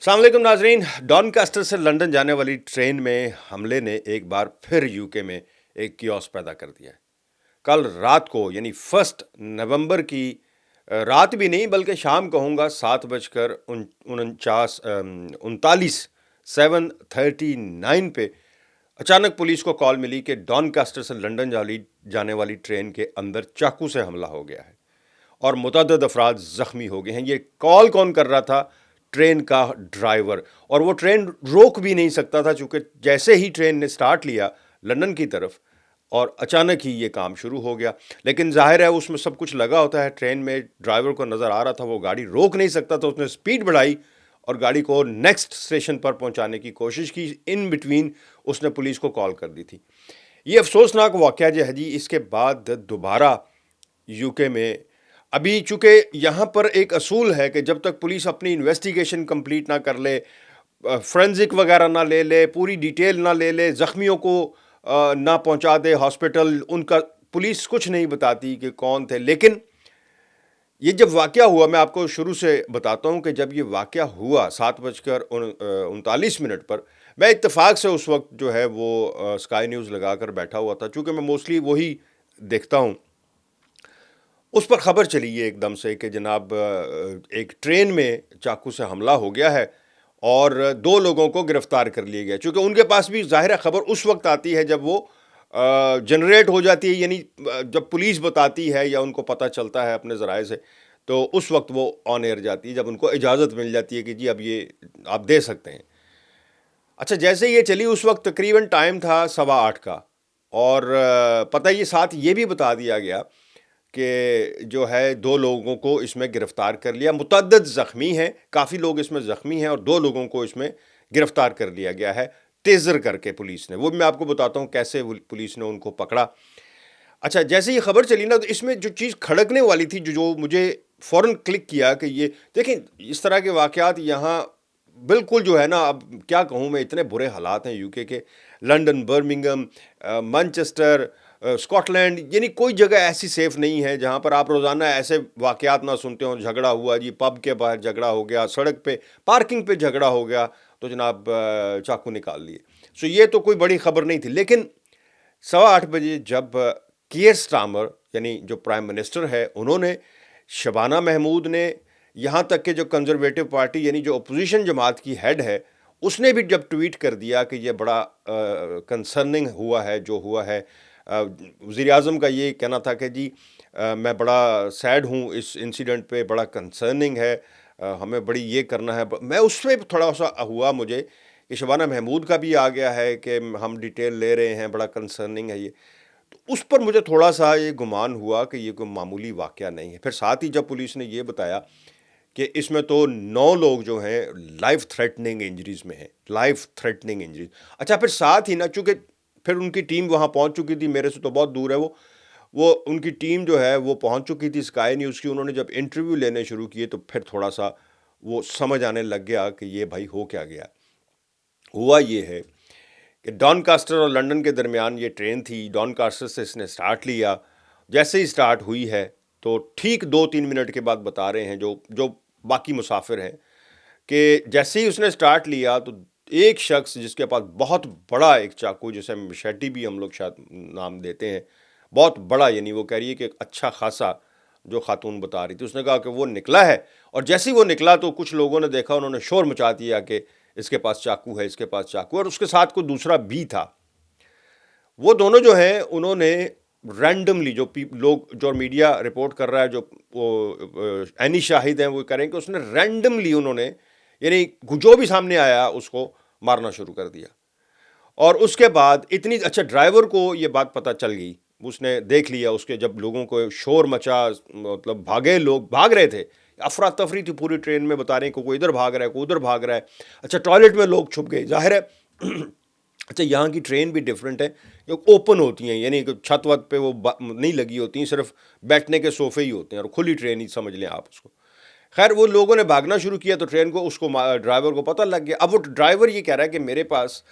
السلام علیکم ناظرین، ڈانکاسٹر سے لندن جانے والی ٹرین میں حملے نے ایک بار پھر یو کے میں ایک کیوس پیدا کر دیا ہے۔ کل رات کو یعنی 1 نومبر کی رات بھی نہیں بلکہ شام کہوں گا 7:49 7:39 پہ اچانک پولیس کو کال ملی کہ ڈانکاسٹر سے لندن جانے والی ٹرین کے اندر چاقو سے حملہ ہو گیا ہے اور متعدد افراد زخمی ہو گئے ہیں۔ یہ کال کون کر رہا تھا؟ ٹرین کا ڈرائیور، اور وہ ٹرین روک بھی نہیں سکتا تھا چونکہ جیسے ہی ٹرین نے سٹارٹ لیا لندن کی طرف اور اچانک ہی یہ کام شروع ہو گیا۔ لیکن ظاہر ہے اس میں سب کچھ لگا ہوتا ہے، ٹرین میں ڈرائیور کو نظر آ رہا تھا وہ گاڑی روک نہیں سکتا تھا، اس نے سپیڈ بڑھائی اور گاڑی کو نیکسٹ اسٹیشن پر پہنچانے کی کوشش کی۔ ان بٹوین اس نے پولیس کو کال کر دی تھی۔ یہ افسوسناک واقعہ جو ہے جی، اس کے بعد دوبارہ یو کے میں ابھی چونکہ یہاں پر ایک اصول ہے کہ جب تک پولیس اپنی انویسٹیگیشن کمپلیٹ نہ کر لے، فورنزک وغیرہ نہ لے لے، پوری ڈیٹیل نہ لے لے، زخمیوں کو نہ پہنچا دے ہاسپٹل، ان کا پولیس کچھ نہیں بتاتی کہ کون تھے۔ لیکن یہ جب واقعہ ہوا، میں آپ کو شروع سے بتاتا ہوں کہ جب یہ واقعہ ہوا 7:39 پر، میں اتفاق سے اس وقت جو ہے وہ اسکائی نیوز لگا کر بیٹھا ہوا تھا، چونکہ میں موسٹلی وہی دیکھتا ہوں۔ اس پر خبر چلی ہے ایک دم سے کہ جناب ایک ٹرین میں چاقو سے حملہ ہو گیا ہے اور 2 لوگوں کو گرفتار کر لیا گیا، چونکہ ان کے پاس بھی ظاہر ہے خبر اس وقت آتی ہے جب وہ جنریٹ ہو جاتی ہے، یعنی جب پولیس بتاتی ہے یا ان کو پتہ چلتا ہے اپنے ذرائع سے، تو اس وقت وہ آن ایئر جاتی ہے جب ان کو اجازت مل جاتی ہے کہ جی اب یہ آپ دے سکتے ہیں۔ اچھا، جیسے یہ چلی اس وقت تقریباً ٹائم تھا 8:15 کا، اور پتہ یہ ساتھ یہ بھی بتا دیا گیا کہ جو ہے 2 لوگوں کو اس میں گرفتار کر لیا، متعدد زخمی ہیں، کافی لوگ اس میں زخمی ہیں اور 2 لوگوں کو اس میں گرفتار کر لیا گیا ہے ٹیزر کر کے پولیس نے۔ وہ بھی میں آپ کو بتاتا ہوں کیسے پولیس نے ان کو پکڑا۔ اچھا، جیسے یہ خبر چلی نا تو اس میں جو چیز کھڑکنے والی تھی، جو مجھے فوراً کلک کیا کہ یہ دیکھیں اس طرح کے واقعات یہاں بالکل جو ہے نا، اب کیا کہوں میں، اتنے برے حالات ہیں UK London, Birmingham, Manchester, Scotland, یعنی کوئی جگہ ایسی سیف نہیں ہے جہاں پر آپ روزانہ ایسے واقعات نہ سنتے ہوں۔ جھگڑا ہوا جی، پب کے باہر جھگڑا ہو گیا، سڑک پہ پارکنگ پہ جھگڑا ہو گیا تو جناب چاقو نکال لیے۔ سو یہ تو کوئی بڑی خبر نہیں تھی، لیکن 8:15 جب کیئر سٹارمر یعنی جو پرائم منسٹر ہے، انہوں نے، شبانہ محمود نے، یہاں تک کہ جو کنزرویٹو پارٹی یعنی جو اپوزیشن جماعت کی ہیڈ ہے، اس نے بھی جب ٹویٹ کر دیا کہ یہ بڑا کنسرننگ ہوا ہے جو ہوا ہے۔ وزیر اعظم کا یہ کہنا تھا کہ جی میں بڑا سیڈ ہوں اس انسیڈنٹ پہ، بڑا کنسرننگ ہے، ہمیں بڑی یہ کرنا ہے۔ میں اس میں تھوڑا سا ہوا مجھے کہ شبانہ محمود کا بھی آ گیا ہے کہ ہم ڈیٹیل لے رہے ہیں، بڑا کنسرننگ ہے یہ، تو اس پر مجھے تھوڑا سا یہ گمان ہوا کہ یہ کوئی معمولی واقعہ نہیں ہے۔ پھر ساتھ ہی جب پولیس نے یہ بتایا کہ اس میں تو 9 لوگ جو ہیں لائف تھریٹننگ انجریز میں ہیں، لائف تھریٹننگ انجریز۔ اچھا، پھر ساتھ ہی نا، چونکہ پھر ان کی ٹیم وہاں پہنچ چکی تھی، میرے سے تو بہت دور ہے وہ ان کی ٹیم جو ہے وہ پہنچ چکی تھی اسکائی نیوز کی۔ انہوں نے جب انٹرویو لینے شروع کیے تو پھر تھوڑا سا وہ سمجھ آنے لگ گیا کہ یہ بھائی ہو کیا گیا۔ ہوا یہ ہے کہ ڈانکاسٹر اور لندن کے درمیان یہ ٹرین تھی، ڈانکاسٹر سے اس نے سٹارٹ لیا۔ جیسے ہی سٹارٹ ہوئی ہے تو ٹھیک 2-3 منٹ کے بعد بتا رہے ہیں جو باقی مسافر ہیں کہ جیسے ہی اس نے سٹارٹ لیا تو ایک شخص جس کے پاس بہت بڑا ایک چاقو، جسے مشیٹی بھی ہم لوگ شاید نام دیتے ہیں، بہت بڑا، یعنی وہ کہہ رہی ہے کہ اچھا خاصا، جو خاتون بتا رہی تھی، اس نے کہا کہ وہ نکلا ہے، اور جیسے ہی وہ نکلا تو کچھ لوگوں نے دیکھا، انہوں نے شور مچا دیا کہ اس کے پاس چاقو ہے، اس کے پاس چاقو ہے، اور اس کے ساتھ کوئی دوسرا بھی تھا۔ وہ دونوں جو ہیں انہوں نے رینڈملی، جو لوگ، جو میڈیا رپورٹ کر رہا ہے، جو وہ عینی شاہد ہیں، وہ کریں کہ اس نے رینڈملی، انہوں نے یعنی جو بھی سامنے آیا اس کو مارنا شروع کر دیا۔ اور اس کے بعد اتنی اچھا، ڈرائیور کو یہ بات پتہ چل گئی، اس نے دیکھ لیا، اس کے جب لوگوں کو شور مچا، مطلب بھاگے، لوگ بھاگ رہے تھے، افراتفری تھی پوری ٹرین میں، بتا رہے ہیں کہ کوئی ادھر بھاگ رہا ہے، کوئی ادھر بھاگ رہا ہے۔ اچھا، ٹوائلٹ میں لوگ چھپ گئے، ظاہر ہے۔ اچھا، یہاں کی ٹرین بھی ڈیفرنٹ ہے، جو اوپن ہوتی ہیں، یعنی چھت وت پہ وہ نہیں لگی ہوتی ہیں، صرف بیٹھنے کے صوفے ہی ہوتے ہیں، اور کھلی ٹرین ہی سمجھ لیں آپ اس کو۔ خیر، وہ لوگوں نے بھاگنا شروع کیا تو ٹرین کو، اس کو، ڈرائیور کو پتہ لگ گیا۔ اب وہ ڈرائیور یہ کہہ رہا ہے کہ میرے پاس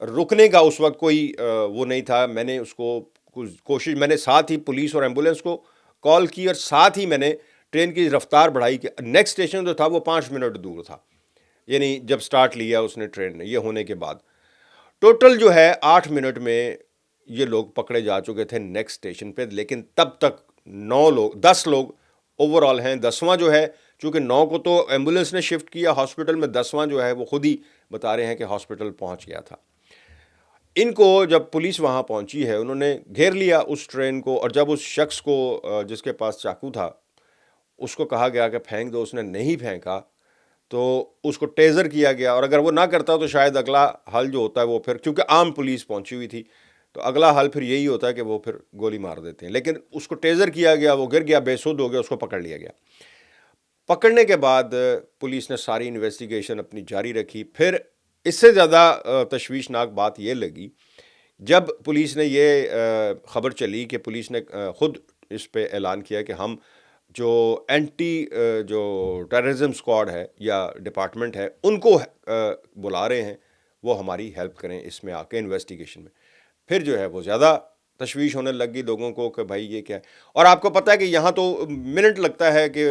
رکنے کا اس وقت کوئی وہ نہیں تھا، میں نے اس کو کوشش، میں نے ساتھ ہی پولیس اور ایمبولینس کو کال کی، اور ساتھ ہی میں نے ٹرین کی رفتار بڑھائی کہ نیکسٹ اسٹیشن جو تھا وہ 5 منٹ دور تھا، یعنی جب سٹارٹ لیا اس نے ٹرین نے، یہ ہونے کے بعد ٹوٹل جو ہے 8 منٹ میں یہ لوگ پکڑے جا چکے تھے نیکسٹ اسٹیشن پہ، لیکن تب تک 9 لوگ 10 لوگ اوور آل ہیں، 10واں جو ہے چونکہ 9 کو تو ایمبولینس نے شفٹ کیا ہاسپٹل میں، 10واں جو ہے وہ خود ہی بتا رہے ہیں کہ ہاسپٹل پہنچ گیا تھا۔ ان کو جب پولیس وہاں پہنچی ہے انہوں نے گھیر لیا اس ٹرین کو، اور جب اس شخص کو جس کے پاس چاقو تھا اس کو کہا گیا کہ پھینک دو، اس نے نہیں پھینکا تو اس کو ٹیزر کیا گیا، اور اگر وہ نہ کرتا تو شاید اگلا حل جو ہوتا ہے وہ پھر، کیونکہ عام پولیس پہنچی ہوئی تھی تو اگلا حل پھر یہی ہوتا ہے کہ وہ پھر گولی مار دیتے ہیں، لیکن اس کو ٹیزر کیا گیا، وہ گر گیا، بے سود ہو گیا، اس کو پکڑ لیا گیا۔ پکڑنے کے بعد پولیس نے ساری انویسٹیگیشن اپنی جاری رکھی۔ پھر اس سے زیادہ تشویشناک بات یہ لگی جب پولیس نے یہ خبر چلی کہ پولیس نے خود اس پہ اعلان کیا کہ ہم جو اینٹی جو ٹیررزم اسکواڈ ہے یا ڈپارٹمنٹ ہے ان کو بلا رہے ہیں، وہ ہماری ہیلپ کریں اس میں آ کے انویسٹیگیشن میں۔ پھر جو ہے وہ زیادہ تشویش ہونے لگی لوگوں کو کہ بھائی یہ کیا ہے، اور آپ کو پتہ ہے کہ یہاں تو منٹ لگتا ہے کہ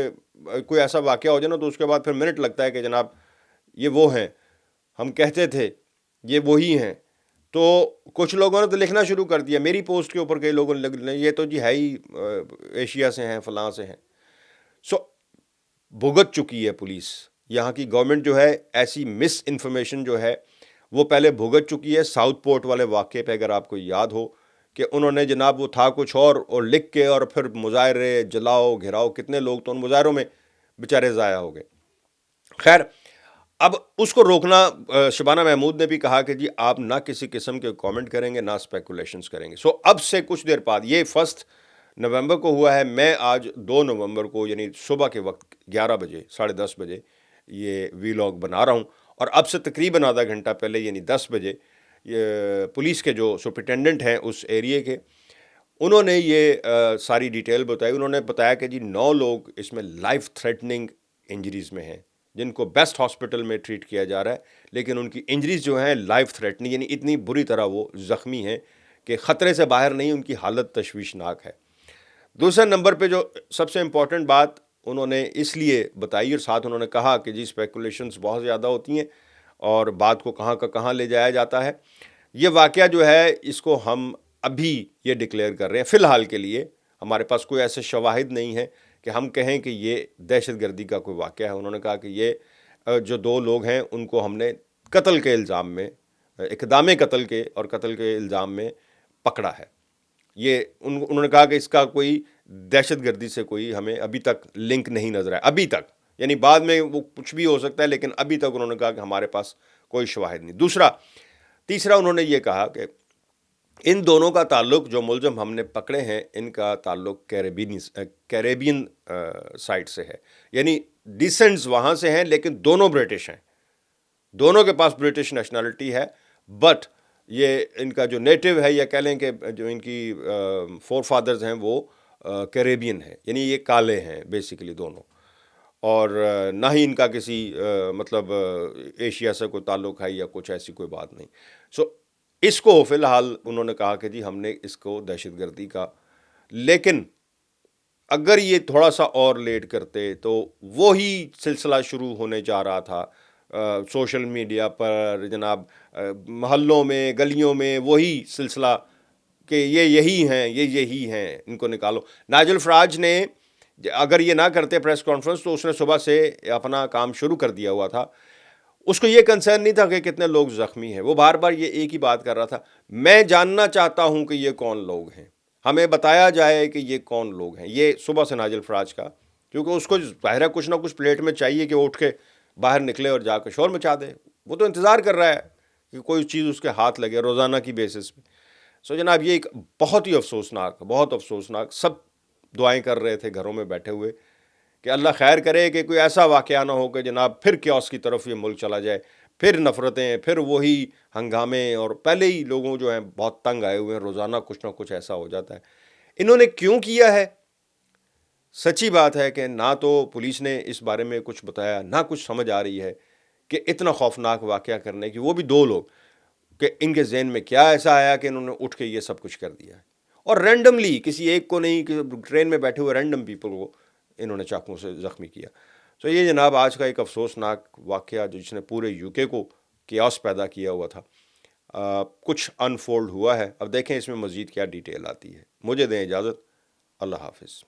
کوئی ایسا واقعہ ہو جائے نا تو اس کے بعد پھر منٹ لگتا ہے کہ جناب یہ وہ ہیں، ہم کہتے تھے یہ وہی ہیں۔ تو کچھ لوگوں نے تو لکھنا شروع کر دیا، میری پوسٹ کے اوپر کئی لوگوں نے لکھ، یہ تو جی ہے ہی ایشیا سے ہیں، فلاں سے ہیں۔ سو بھگت چکی ہے پولیس، یہاں کی گورنمنٹ جو ہے ایسی مس انفارمیشن جو ہے وہ پہلے بھگت چکی ہے۔ ساؤتھ پورٹ والے واقعے پہ اگر آپ کو یاد ہو کہ انہوں نے جناب وہ تھا کچھ اور لکھ کے، اور پھر مظاہرے جلاؤ گھراؤ، کتنے لوگ تو ان مظاہروں میں بیچارے ضائع ہو گئے۔ خیر، اب اس کو روکنا، شبانہ محمود نے بھی کہا کہ جی آپ نہ کسی قسم کے کامنٹ کریں گے، نہ اسپیکولیشنز کریں گے۔ سو اب سے کچھ دیر بعد، یہ 1 نومبر کو ہوا ہے، میں آج 2 نومبر کو یعنی صبح کے وقت 11 بجے 10:30 بجے یہ ویلاگ بنا رہا ہوں، اور اب سے تقریباً آدھا گھنٹہ پہلے یعنی 10 بجے پولیس کے جو سپرنٹینڈنٹ ہیں اس ایریے کے، انہوں نے یہ ساری ڈیٹیل بتائی۔ انہوں نے بتایا کہ جی 9 لوگ اس میں لائف تھریٹننگ انجریز میں ہیں، جن کو بیسٹ ہاسپٹل میں ٹریٹ کیا جا رہا ہے، لیکن ان کی انجریز جو ہیں لائف تھریٹننگ، یعنی اتنی بری طرح وہ زخمی ہیں کہ خطرے سے باہر نہیں، ان کی حالت تشویشناک ہے۔ دوسرے نمبر پہ جو سب سے امپورٹنٹ بات انہوں نے اس لیے بتائی، اور ساتھ انہوں نے کہا کہ جی اسپیکولیشنز بہت زیادہ ہوتی ہیں اور بات کو کہاں کا کہاں لے جایا جاتا ہے۔ یہ واقعہ جو ہے اس کو ہم ابھی یہ ڈکلیئر کر رہے ہیں، فی الحال کے لیے ہمارے پاس کوئی ایسے شواہد نہیں ہے کہ ہم کہیں کہ یہ دہشت گردی کا کوئی واقعہ ہے۔ انہوں نے کہا کہ یہ جو 2 لوگ ہیں ان کو ہم نے قتل کے الزام میں، اقدام قتل کے اور قتل کے الزام میں پکڑا ہے۔ یہ انہوں نے کہا کہ اس کا کوئی دہشت گردی سے کوئی ہمیں ابھی تک لنک نہیں نظر آیا، ابھی تک، یعنی بعد میں وہ کچھ بھی ہو سکتا ہے، لیکن ابھی تک انہوں نے کہا کہ ہمارے پاس کوئی شواہد نہیں۔ تیسرا انہوں نے یہ کہا کہ ان دونوں کا تعلق، جو ملزم ہم نے پکڑے ہیں ان کا تعلق کیریبین سائٹ سے ہے، یعنی ڈیسنٹس وہاں سے ہیں لیکن دونوں برٹش ہیں، دونوں کے پاس برٹش نیشنلٹی ہے، بٹ یہ ان کا جو نیٹو ہے، یا کہہ لیں کہ جو ان کی فور فادرز ہیں وہ کیریبین ہیں، یعنی یہ کالے ہیں بیسیکلی دونوں، اور نہ ہی ان کا کسی مطلب ایشیا سے کوئی تعلق ہے یا کچھ ایسی کوئی بات نہیں۔ سو اس کو فی الحال انہوں نے کہا کہ جی ہم نے اس کو دہشت گردی کا، لیکن اگر یہ تھوڑا سا اور لیٹ کرتے تو وہی سلسلہ شروع ہونے جا رہا تھا سوشل میڈیا پر، جناب محلوں میں گلیوں میں وہی سلسلہ کہ یہ یہی ہیں، ان کو نکالو۔ نائجل فراج نے اگر یہ نہ کرتے پریس کانفرنس تو اس نے صبح سے اپنا کام شروع کر دیا ہوا تھا، اس کو یہ کنسرن نہیں تھا کہ کتنے لوگ زخمی ہیں، وہ بار بار یہ ایک ہی بات کر رہا تھا، میں جاننا چاہتا ہوں کہ یہ کون لوگ ہیں، ہمیں بتایا جائے کہ یہ کون لوگ ہیں۔ یہ صبح سے نائجل فراج کا، کیونکہ اس کو ظاہر ہے کچھ نہ کچھ پلیٹ میں چاہیے کہ وہ اٹھ کے باہر نکلے اور جا کے شور مچا دے، وہ تو انتظار کر رہا ہے کہ کوئی چیز اس کے ہاتھ لگے روزانہ کی بیسس پہ۔ سو جناب یہ ایک بہت ہی افسوسناک، سب دعائیں کر رہے تھے گھروں میں بیٹھے ہوئے کہ اللہ خیر کرے کہ کوئی ایسا واقعہ نہ ہو کہ جناب پھر کیوس کی طرف یہ ملک چلا جائے، پھر نفرتیں، پھر وہی ہنگامے، اور پہلے ہی لوگوں جو ہیں بہت تنگ آئے ہوئے ہیں، روزانہ کچھ نہ کچھ ایسا ہو جاتا ہے۔ انہوں نے کیوں کیا ہے؟ سچی بات ہے کہ نہ تو پولیس نے اس بارے میں کچھ بتایا، نہ کچھ سمجھ آ رہی ہے کہ اتنا خوفناک واقعہ کرنے کی، وہ بھی 2 لوگ، کہ ان کے ذہن میں کیا ایسا آیا کہ انہوں نے اٹھ کے یہ سب کچھ کر دیا ہے، اور رینڈملی کسی ایک کو نہیں، کہ ٹرین میں بیٹھے ہوئے رینڈم پیپل کو انہوں نے چاقوں سے زخمی کیا۔ تو یہ جناب آج کا ایک افسوسناک واقعہ جو جس نے پورے یو کے کو کیاس پیدا کیا ہوا تھا، کچھ انفولڈ ہوا ہے. اب دیکھیں اس میں مزید کیا ڈیٹیل آتی ہے. مجھے دیں اجازت. اللہ حافظ.